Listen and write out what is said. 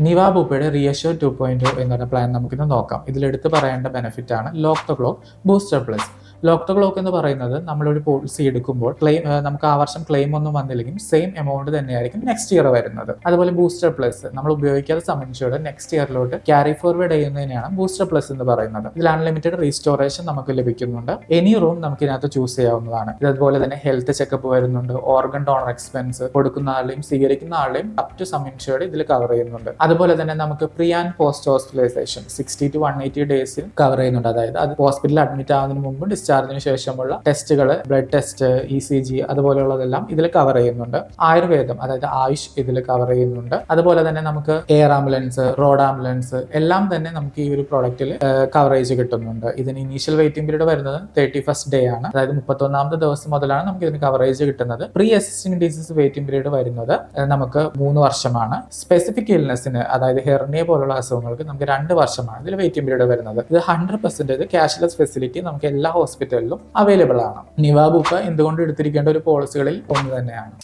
നിവാബൂപ്പയുടെ റിയഷ്യൂർ 2.0 എന്നൊരു പ്ലാൻ നമുക്കിന്ന് നോക്കാം. ഇതിലെടുത്ത് പറയേണ്ട ബെനിഫിറ്റ് ആണ് lock the clock booster plus. Lock the clock എന്ന് പറയുന്നത് നമ്മളൊരു പോളിസി എടുക്കുമ്പോൾ നമുക്ക് ആ വർഷം ക്ലെയിം ഒന്നും വന്നില്ലെങ്കിൽ സെയിം എമൗണ്ട് തന്നെയായിരിക്കും നെക്സ്റ്റ് ഇയർ വരുന്നത്. അതുപോലെ ബൂസ്റ്റർ പ്ലസ് നമ്മൾ ഉപയോഗിക്കാത്ത സംബന്ധിച്ചോടെ നെക്സ്റ്റ് ഇയറിലോട്ട് ക്യാരി ഫോർവേഡ് ചെയ്യുന്നതിനെയാണ് ബൂസ്റ്റർ പ്ലസ് എന്ന് പറയുന്നത്. ഇതിൽ അൺലിമിറ്റഡ് റീസ്റ്റോറേഷൻ നമുക്ക് ലഭിക്കുന്നുണ്ട്. എനി റൂം നമുക്ക് ഇതിനകത്ത് ചൂസ് ചെയ്യാവുന്നതാണ്. ഇതുപോലെ തന്നെ ഹെൽത്ത് ചെക്കപ്പ് വരുന്നുണ്ട്, ഓർഗൻ ഡോണർ എക്സ്പെൻസ് കൊടുക്കുന്ന ആളുടെയും സ്വീകരിക്കുന്ന ആളുടെയും അപ് ടു സം ഇൻഷുർഡ് ഇതിൽ കവർ ചെയ്യുന്നുണ്ട്. അതുപോലെ തന്നെ നമുക്ക് pre and post hospitalisation 60 to 180 ഡേയ്സിൽ കവർ ചെയ്യുന്നുണ്ട്. അതായത് അത് ഹോസ്പിറ്റലിൽ അഡ്മിറ്റ് ആവുന്നതിന് മുമ്പ് ഡിസ്ചാർജിന് ശേഷമുള്ള ടെസ്റ്റുകൾ, ബ്ലഡ് ടെസ്റ്റ്, ECG അതുപോലെയുള്ളതെല്ലാം ഇതിൽ കവർ ചെയ്യുന്നുണ്ട്. ആയുർവേദം അതായത് ആയുഷ് ഇതിൽ കവർ ചെയ്യുന്നുണ്ട്. അതുപോലെ തന്നെ നമുക്ക് എയർ ആംബുലൻസ്, റോഡ് ആംബുലൻസ് എല്ലാം തന്നെ നമുക്ക് ഈ ഒരു പ്രോഡക്റ്റിൽ കവറേജ് കിട്ടുന്നുണ്ട്. ഇതിന് ഇനീഷ്യൽ വെയിറ്റിംഗ് പീരീഡ് വരുന്നത് 31st ഡേ ആണ്. അതായത് 31ാമത്തെ ദിവസം മുതലാണ് നമുക്ക് ഇതിന് കവറേജ് കിട്ടുന്നത്. Pre existing disease waiting period വരുന്നത് നമുക്ക് 3 വർഷമാണ്. സ്പെസിഫിക് ഇൽനെസ്സിന് അതായത് ഹെർണിയ പോലുള്ള അസുഖങ്ങൾക്ക് നമുക്ക് 2 വർഷമാണ് ഇതിൽ വെയിറ്റിംഗ് പീരീഡ് വരുന്നത്. ഇത് 100% ക്യാഷ്ലെസ് ഫെസിലിറ്റി നമുക്ക് എല്ലാ ഹോസ്പിറ്റലിലും അവൈലബിൾ ആണ്. നിവാബൂപ്പ എന്തുകൊണ്ട് എടുത്തിരിക്കേണ്ട ഒരു പോളിസികളിൽ ഒന്ന് തന്നെയാണ്.